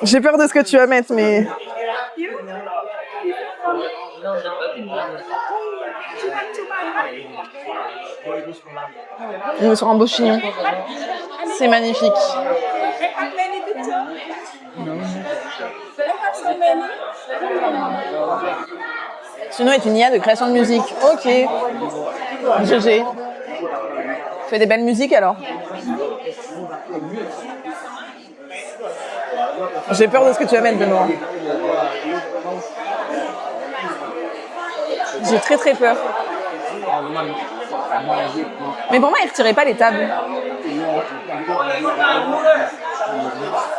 J'ai peur de ce que tu vas mettre, mais... On est sur un beau chignon. C'est magnifique. Sinon est une IA de création de musique. Ok. GG. Fais des belles musiques alors. J'ai peur de ce que tu vas mettre, Benoît. J'ai très très peur. Mais pour moi, ils retiraient pas les tables. De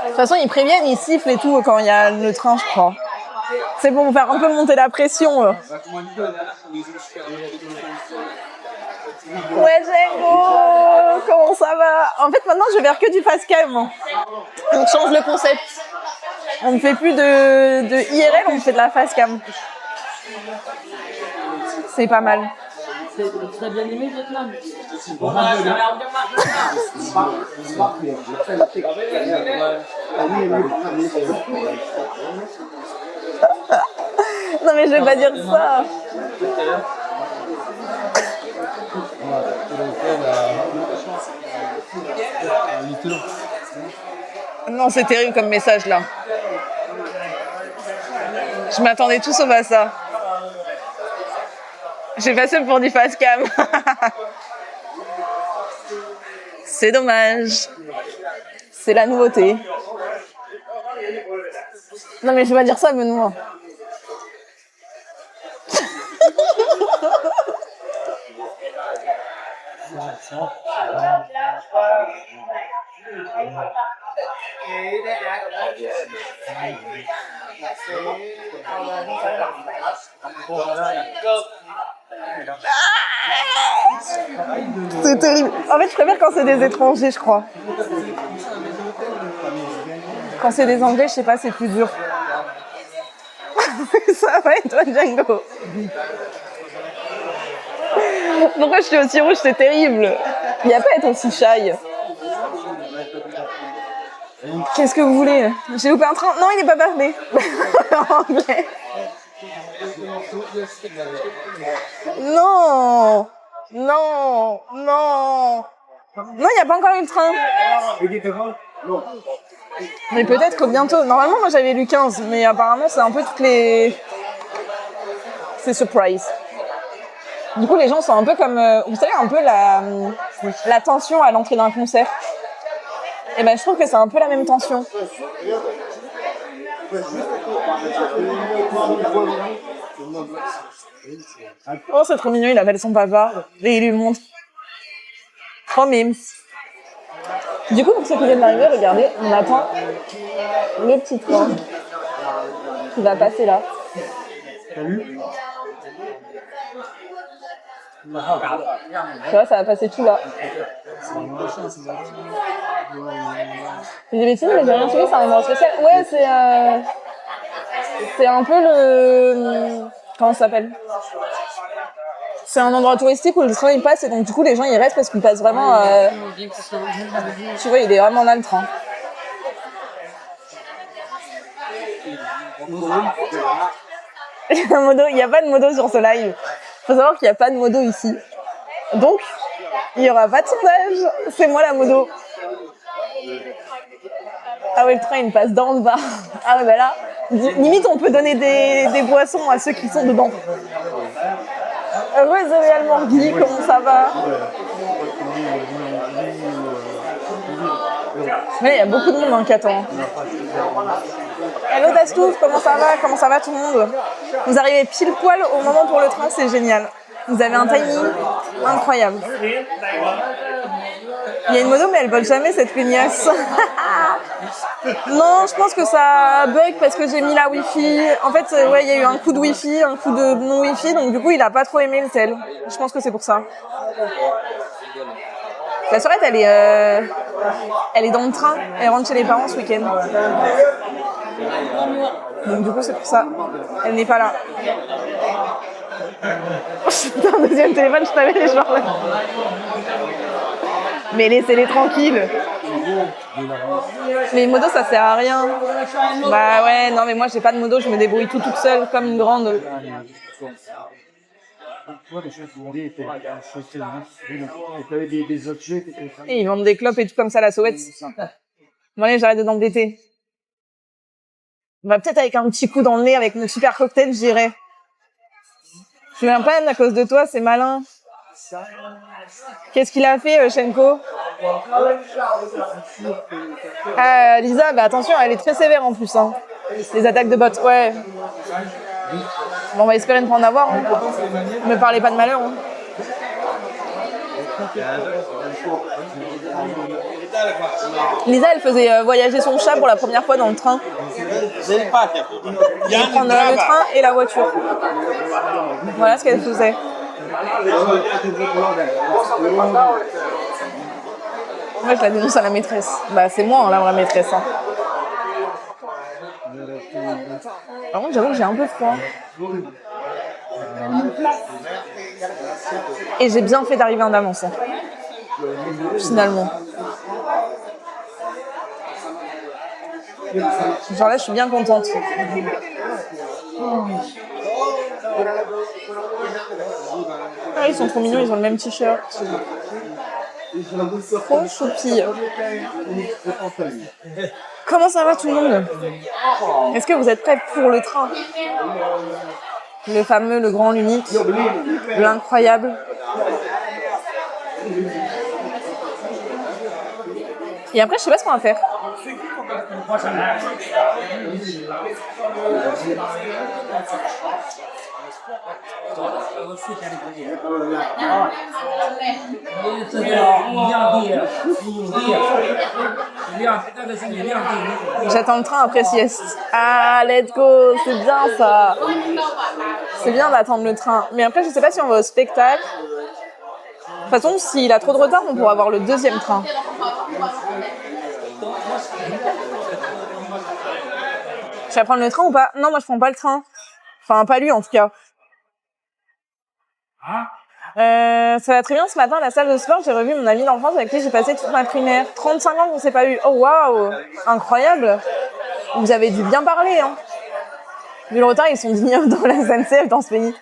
toute façon, ils préviennent, ils sifflent et tout quand il y a le train, je crois. C'est pour vous faire un peu monter la pression. Ouais, Django, comment ça va? En fait, maintenant, je vais faire que du face cam. On change le concept. On ne fait plus de IRL, on fait de la face cam. C'est pas mal. Tu as bien aimé Vietnam? Non mais je vais pas dire ça. Non, c'est terrible comme message là. Je m'attendais tout sauf à ça. J'ai passé pour du face cam. C'est dommage. C'est la nouveauté. Non mais je vais pas dire ça, Benoît. C'est terrible. En fait, je préfère quand c'est des étrangers, je crois. Quand c'est des Anglais, je sais pas, c'est plus dur. Ça va et toi, Django? Pourquoi je suis aussi rouge? C'est terrible. Il n'y a pas à être aussi shy. Qu'est-ce que vous voulez? J'ai loupé un train? Non, il n'est pas bardé. En anglais. Non. Non. Non. Non, il n'y a pas encore eu le train. Mais peut-être que bientôt. Normalement, moi, j'avais lu 15. Mais apparemment, c'est un peu toutes les... C'est surprise. Du coup, les gens sont un peu comme... vous savez, un peu la tension à l'entrée d'un concert. Et ben, je trouve que c'est un peu la même tension. Oh, c'est trop mignon, il appelle son papa et il lui montre. Trop mimes. Du coup, pour ceux qui viennent d'arriver, regardez, on attend le petit train qui va passer là. Salut. Tu vois, ça va passer tout là. C'est des bêtises, mais j'ai rien suivi, c'est un endroit spécial. Ouais, c'est un peu le... Comment ça s'appelle? C'est un endroit touristique où le train il passe et donc du coup les gens ils restent parce qu'ils passent vraiment... Tu vois, il est vraiment là le train. Il n'y a pas de modo sur ce live. Il faut savoir qu'il n'y a pas de modo ici. Donc, il n'y aura pas de sondage. C'est moi la modo. Ah ouais, le train il passe dans le bar. Ah ouais, bah là, limite on peut donner des boissons à ceux qui sont dedans. Heureuse Réal Morgui, comment ça va? Mais il y a beaucoup de monde qui attend. Hello Dastouf, comment ça va? Comment ça va tout le monde? Vous arrivez pile poil au moment pour le train, c'est génial. Vous avez un timing incroyable. Il y a une modo mais elle vole jamais cette feignasse. Non, je pense que ça bug parce que j'ai mis la wifi. En fait, ouais, il y a eu un coup de wifi, un coup de non wifi, donc du coup il a pas trop aimé le tel. Je pense que c'est pour ça. La soirée, elle est dans le train, elle rentre chez les parents ce week-end. Donc du coup c'est pour ça. Elle n'est pas là. Putain, deuxième téléphone, je t'avais les joueurs là. Mais laissez-les tranquilles. Les modos, ça sert à rien. Bah ouais, non, mais moi, j'ai pas de modo, je me débrouille toute seule, comme une grande. Et ils vendent des clopes et tout comme ça, la sauvette. Bon, allez, j'arrête de t'embêter. Bah, peut-être avec un petit coup dans le nez, avec mon super cocktail, j'irai. Je viens pas à cause de toi, c'est malin. Qu'est-ce qu'il a fait, Shenko? Lisa, bah attention, elle est très sévère en plus. Hein. Les attaques de bots, ouais. Bon, on va espérer ne pas en avoir. Hein. Ne me parlez pas de malheur. Hein. Lisa, elle faisait voyager son chat pour la première fois dans le train. Elle prendre le train et la voiture. Voilà ce qu'elle faisait. Moi, je la dénonce à la maîtresse. Bah, c'est moi, la vraie maîtresse. Hein. Par contre, j'avoue que j'ai un peu froid. Et j'ai bien fait d'arriver en avance. Hein. Finalement. Genre là, je suis bien contente. Ah, ils sont trop mignons, ils ont le même t-shirt. Trop choupi. Comment ça va tout le monde? Est-ce que vous êtes prêts pour le train? Le fameux, le grand, l'unique, l'incroyable. Et après, je sais pas ce qu'on va faire. J'attends le train après sieste. Ah, let's go, c'est bien ça. C'est bien d'attendre le train. Mais après, je sais pas si on va au spectacle. De toute façon, s'il a trop de retard, on pourra avoir le deuxième train. Tu vas prendre le train ou pas? Non, moi je prends pas le train. Enfin, pas lui en tout cas. Ça va très bien ce matin à la salle de sport. J'ai revu mon ami d'enfance avec qui j'ai passé toute ma primaire. 35 ans qu'on s'est pas eu. Oh waouh, incroyable. Vous avez dû bien parler. Hein. Vu le retard, ils sont dignes dans la SNCF dans ce pays.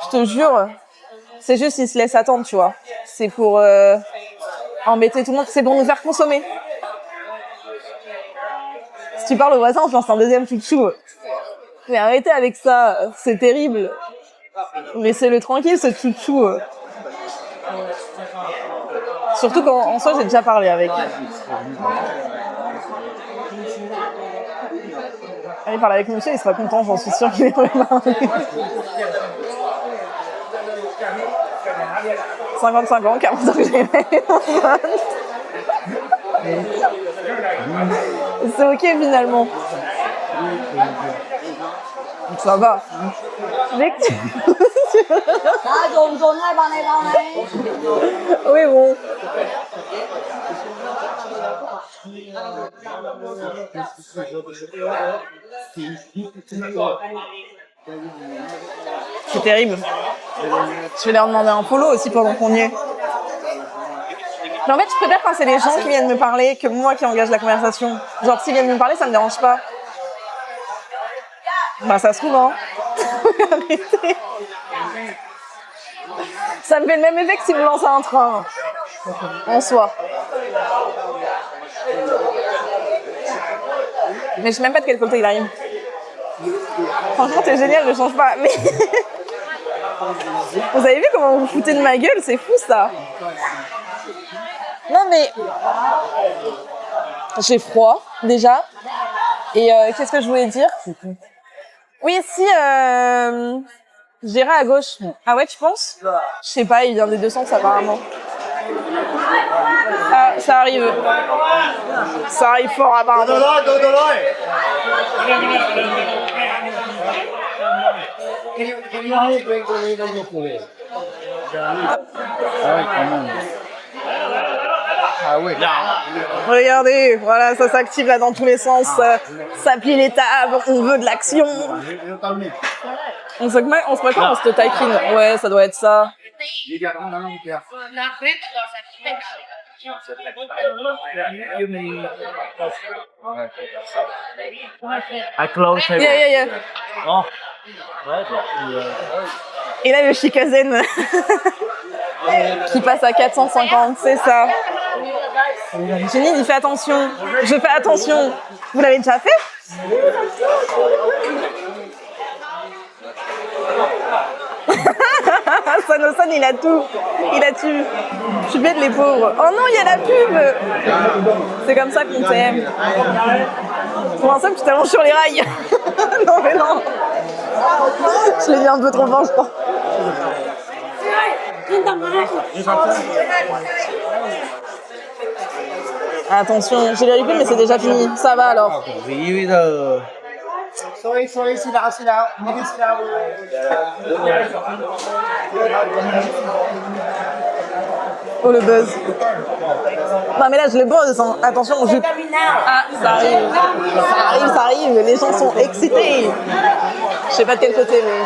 Je te jure. C'est juste qu'ils se laissent attendre, tu vois. C'est pour embêter tout le monde. C'est pour nous faire consommer. Si tu parles au voisin, on lance un deuxième chouchou. Mais arrêtez avec ça, c'est terrible. Laissez-le tranquille, ce chouchou. Surtout qu'en soi, j'ai déjà parlé avec. Allez, parler avec monsieur, il sera content, j'en suis sûre qu'il est vraiment. 55 ans, 40 ans que j'ai fait. C'est ok finalement. Ça va. Mec, oui bon. C'est terrible. Je vais leur demander un polo aussi pendant qu'on y est. Mais en fait, je préfère quand c'est les gens qui viennent me parler que moi qui engage la conversation. Genre, s'ils viennent me parler, ça me dérange pas. Bah, ça se trouve, hein. Arrêtez. Ça me fait le même effet que si vous lancez un train. En soi. Mais je sais même pas de quel côté il arrive. Franchement, t'es génial, ne change pas. Mais vous avez vu comment vous vous foutez de ma gueule? C'est fou, ça. Non, mais j'ai froid, déjà. Et qu'est-ce que je voulais dire? Oui, si, j'irai à gauche. Ah ouais, tu penses? Je sais pas, il vient des deux sens, apparemment. Ah, ça arrive. Ça arrive fort, apparemment. Ah ouais. Regardez, voilà, ça s'active là dans tous les sens. Ça plie les tables, on veut de l'action. On se met pas, on se taquine. Ouais, ça doit être ça. I close table. Yeah, yeah, yeah. Oh. Ouais, bon. Et là, le Shikazen qui passe à 450, c'est ça. Jenny, il fait attention. Je fais attention. Vous l'avez déjà fait? Sanosan, il a tout. Il a tout. Je suis bête, les pauvres. Oh non, il y a la pub. C'est comme ça qu'on t'aime. Pour un seul, tu t'allonges sur les rails. Non, mais non. Je l'ai dit un peu trop fort, je crois. Attention, j'ai les mais c'est déjà fini. Ça va alors. Oui, là. Sorry, sit down. You can sit down. Oh le buzz. Non mais là je le buzz, hein. Attention, je... Ah, ça arrive. Les gens sont excités. Je sais pas de quel côté, mais...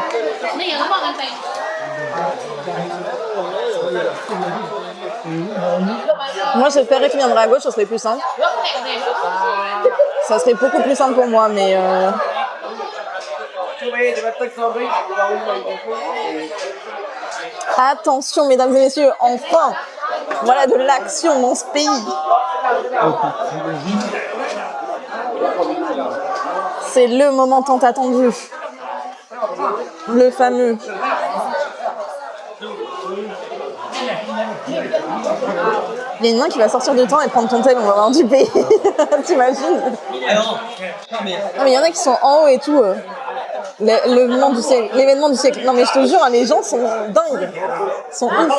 Moi j'espérais qu'il viendrait à gauche, ça serait plus simple. Ça serait beaucoup plus simple pour moi, mais... Attention, mesdames et messieurs, enfin, voilà de l'action dans ce pays. C'est le moment tant attendu. Le fameux. Il y a une main qui va sortir du temps et prendre ton tel, on va voir du pays. T'imagines? Non mais il y en a qui sont en haut et tout. L'événement du siècle. Non mais je te jure, les gens sont dingues. Ils sont ouf.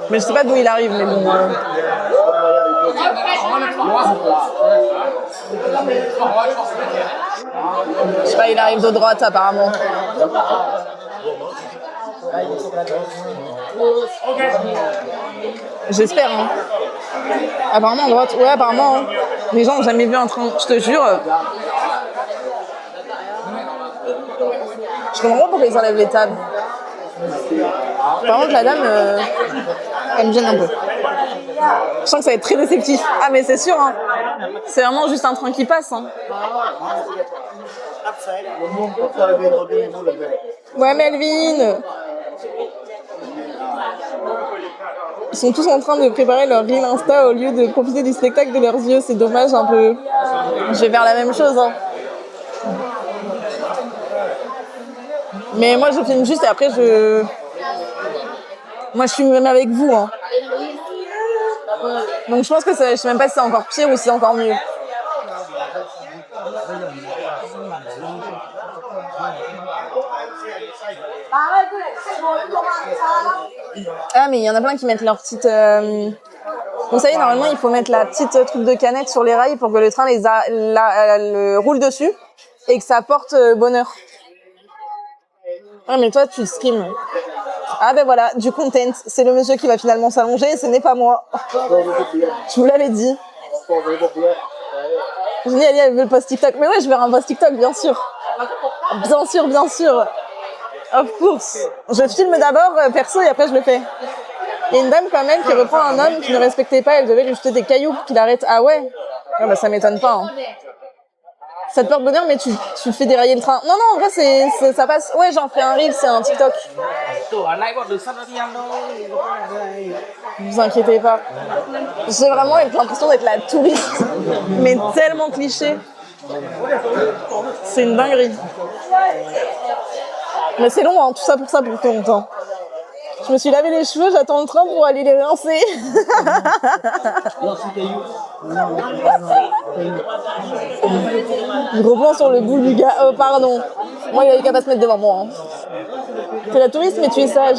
Mais je sais pas d'où il arrive, mais bon. Je sais pas, il arrive de droite apparemment. J'espère, hein. Apparemment à droite, ouais, apparemment. Hein. Les gens n'ont jamais vu un train, je te jure. Je comprends pas pourquoi ils enlèvent les tables. Par contre, la dame, elle me gêne un peu. Je sens que ça va être très déceptif. Ah, mais c'est sûr, hein. C'est vraiment juste un train qui passe. Hein. Ouais, Melvin. Ils sont tous en train de préparer leur reel Insta au lieu de profiter du spectacle de leurs yeux. C'est dommage un peu. Je vais faire la même chose. Hein. Mais moi, je filme juste et après, Moi, je filme même avec vous. Hein. Donc, je pense que je sais même pas si c'est encore pire ou si c'est encore mieux. Ah, mais il y en a plein qui mettent leur petite... Vous savez, normalement, il faut mettre la petite truc de canette sur les rails pour que le train le roule dessus et que ça porte bonheur. Ah, mais toi, tu stream. Ah, ben voilà, du content. C'est le monsieur qui va finalement s'allonger et ce n'est pas moi. Je vous l'avais dit. Je dis, elle veut le post TikTok. Mais ouais, je vais un post TikTok, bien sûr. Bien sûr. Of course. Je filme d'abord perso et après je le fais. Il y a une dame quand même qui reprend un homme qui ne respectait pas. Elle devait lui jeter des cailloux pour qu'il arrête. Ah ouais? Ah bah ça m'étonne pas. Hein. Ça te porte bonheur, mais tu fais dérailler le train. Non, en vrai, ça passe. Ouais, j'en ferai un reel, c'est un TikTok. Vous inquiétez pas. J'ai vraiment l'impression d'être la touriste, mais tellement cliché. C'est une dinguerie. Mais c'est long, hein, tout ça pour tout longtemps. Je me suis lavé les cheveux, j'attends le train pour aller les rincer. Gros plan sur le bout du gars. Oh, pardon. Moi, il avait qu'à pas se mettre devant moi. Hein. T'es la touriste, mais tu es sage.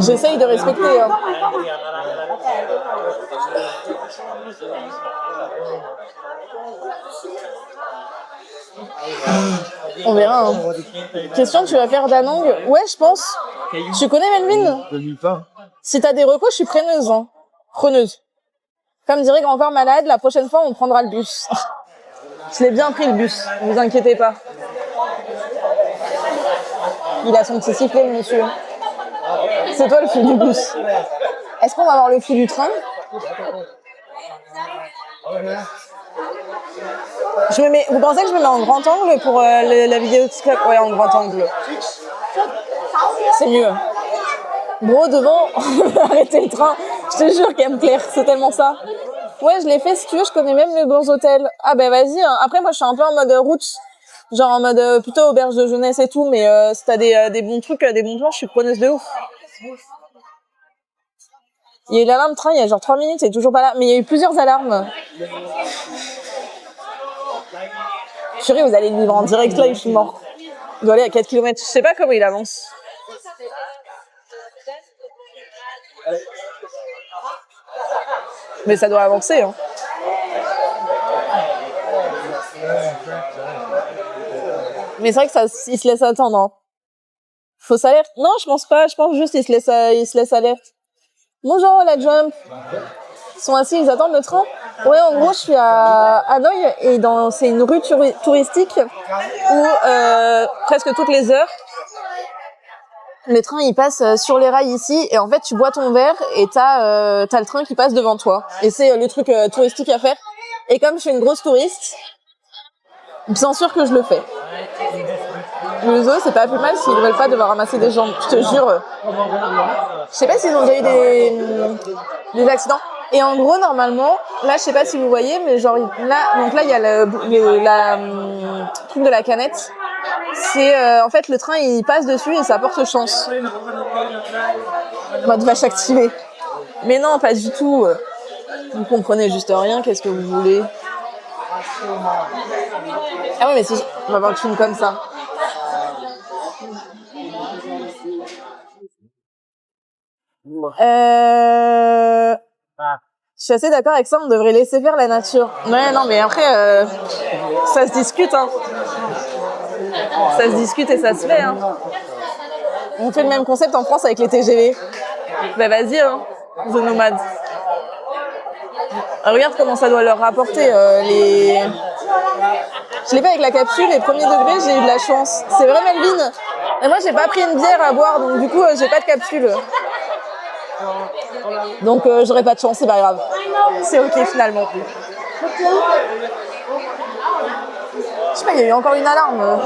J'essaye de respecter. Hein. On verra. Hein. Question, tu vas faire Danong? Ouais, je pense. Tu connais Melvin? Si t'as des recos, je suis preneuse. Hein. Preneuse. Comme dirait grand-père malade, la prochaine fois, on prendra le bus. Je l'ai bien pris le bus, ne vous inquiétez pas. Il a son petit sifflet, le monsieur. C'est toi le fou du bus. Est-ce qu'on va avoir le fou du train? Vous pensez que je me mets en grand angle pour la vidéo de Club? Ouais, en grand angle. C'est mieux. Bro, devant, arrêtez le train. Je te jure, Cam Claire, c'est tellement ça. Ouais, je l'ai fait, si tu veux, je connais même les bons hôtels. Ah ben vas-y, hein. Après moi je suis un peu en mode route, genre en mode plutôt auberge de jeunesse et tout, mais si t'as des bons trucs, des bons plans, je suis preneuse de ouf. Il y a eu l'alarme train il y a genre 3 minutes, c'est toujours pas là, mais il y a eu plusieurs alarmes. Chérie, vous allez le vivre en direct là, je suis mort. Il doit aller à 4 km, je sais pas comment il avance. Mais ça doit avancer, hein. Mais c'est vrai que ça, il se laisse attendre, hein. Fausse alerte? Non, je pense pas. Je pense juste qu'il se laisse alerte. Bonjour, la Jump. Ils sont assis, ils attendent le train. Ouais, en gros, je suis à Hanoï et c'est une rue touristique où presque toutes les heures, le train il passe sur les rails ici et en fait tu bois ton verre et t'as le train qui passe devant toi et c'est le truc touristique à faire. Et comme je suis une grosse touriste, bien sûr que je le fais. Le zoo c'est pas plus mal s'ils veulent pas devoir ramasser des gens, je te jure. Je sais pas s'ils ont déjà eu des accidents. Et en gros normalement, là je sais pas si vous voyez, mais genre là, donc là il y a le truc de la canette. C'est en fait le train il passe dessus et ça porte chance. Mode vache activée. Mais non, pas du tout. Vous comprenez juste rien, qu'est-ce que vous voulez? Ah ouais, mais si on va voir le film comme ça. Je suis assez d'accord avec ça, on devrait laisser faire la nature. Ouais, non, mais après, ça se discute, hein. Ça se discute et ça se fait, hein. On fait le même concept en France avec les TGV. Bah vas-y, hein, The Nomad. Regarde comment ça doit leur rapporter les... Je l'ai fait avec la capsule et premier degré, j'ai eu de la chance. C'est vrai, Melvin? Et moi, j'ai pas pris une bière à boire, donc du coup, j'ai pas de capsule. Donc, j'aurais pas de chance, c'est pas grave. C'est ok, finalement. Je sais pas, il y a eu encore une alarme.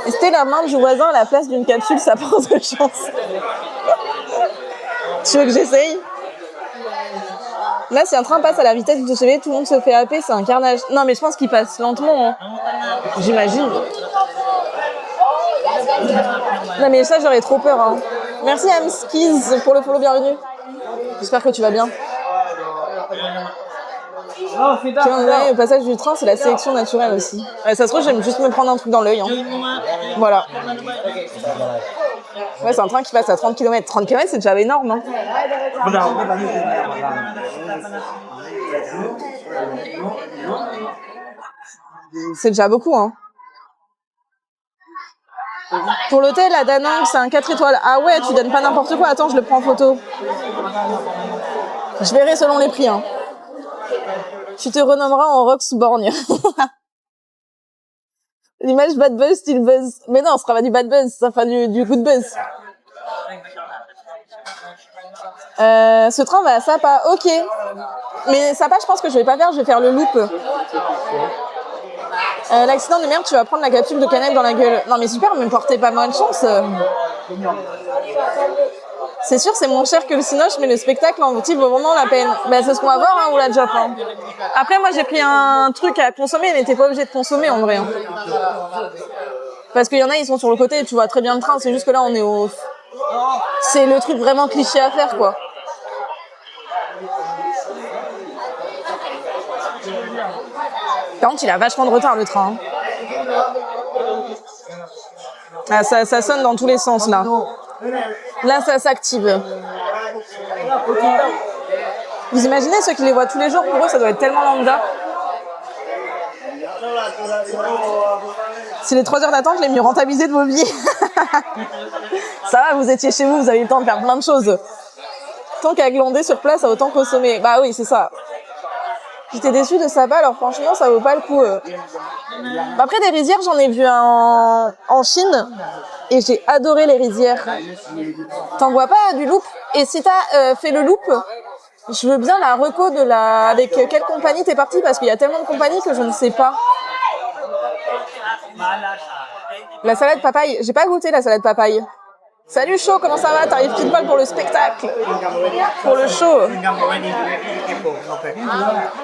Et c'était la main du voisin à la place d'une capsule, ça porte de chance. Tu veux que j'essaye? Là, si un train passe à la vitesse du TGV, tout le monde se fait happer, c'est un carnage. Non, mais je pense qu'il passe lentement, hein. J'imagine. Non, mais ça, j'aurais trop peur, hein. Merci Amskiz pour le follow, bienvenue. J'espère que tu vas bien. Au passage du train, c'est la sélection naturelle aussi. Ça se trouve, j'aime juste me prendre un truc dans l'œil, hein. Voilà. Ouais, c'est un train qui passe à 30 km. 30 km, c'est déjà énorme, hein. C'est déjà beaucoup, hein. Pour l'hôtel, à Da Nang, c'est un 4 étoiles. Ah ouais, tu donnes pas n'importe quoi. Attends, je le prends en photo. Je verrai selon les prix, hein. Tu te renommeras en Roxborgne. L'image bad buzz, style buzz. Mais non, ce sera pas du bad buzz, ça fera du good buzz. Ce train va à Sapa, ok. Mais Sapa, je pense que je vais pas faire, je vais faire le loop. L'accident de merde, tu vas prendre la capsule de cannelle dans la gueule. Non mais super, me portez pas mal de chance. C'est sûr, c'est moins cher que le Cinoche, mais le spectacle en vaut-il vraiment la peine? Bah, c'est ce qu'on va voir, hein, ou la job, hein. Après, moi, j'ai pris un truc à consommer, mais t'es pas obligé de consommer, en vrai, hein. Parce qu'il y en a, ils sont sur le côté, tu vois très bien le train, c'est juste que là, on est au... C'est le truc vraiment cliché à faire, quoi. Par contre, il a vachement de retard, le train, hein. Ah, ça sonne dans tous les sens, là. Là, ça s'active. Vous imaginez ceux qui les voient tous les jours, pour eux, ça doit être tellement lambda. Si les 3 heures d'attente, les mieux rentabiliser de vos billets. Ça va, vous étiez chez vous, vous avez eu le temps de faire plein de choses. Tant qu'à glander sur place, à autant consommer. Bah oui, c'est ça. J'étais déçue de Sapa, alors franchement, ça vaut pas le coup. Après, des rizières, j'en ai vu en Chine. Et j'ai adoré les rizières. T'en vois pas du loop? Et si t'as fait le loop, je veux bien la reco de la... Avec quelle compagnie t'es parti? Parce qu'il y a tellement de compagnies que je ne sais pas. La salade papaye. J'ai pas goûté la salade papaye. Salut Chaud, comment ça va? T'arrives pile poil pour le spectacle? Pour le show.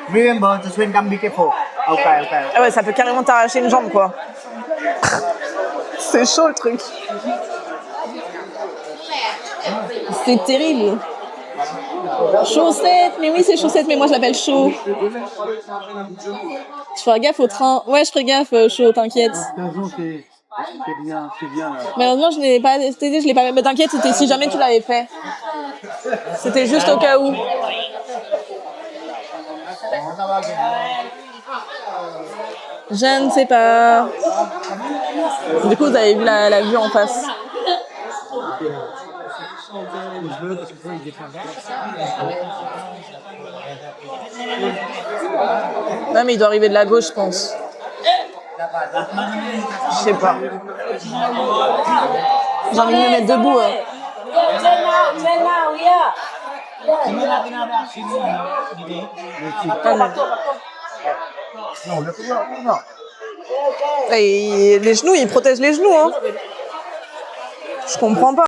Remember to swing gum, be careful. Okay. Ah ouais, ça peut carrément t'arracher une jambe, quoi. C'est chaud, le truc. C'est terrible. Chaussette, mais oui, c'est Chaussette, mais moi, je l'appelle Chaud. Tu feras gaffe au train. Ouais, je ferai gaffe, Chaud, t'inquiète. C'est bien. Malheureusement, je l'ai pas testé, je l'ai pas. Mais t'inquiète, c'était si jamais tu l'avais fait. C'était juste au cas où. Je ne sais pas. Du coup, vous avez vu la vue en face. Non, mais il doit arriver de la gauche, je pense. Je sais pas. J'ai envie de me mettre debout. Et les genoux, ils protègent les genoux. Hein. Je comprends pas.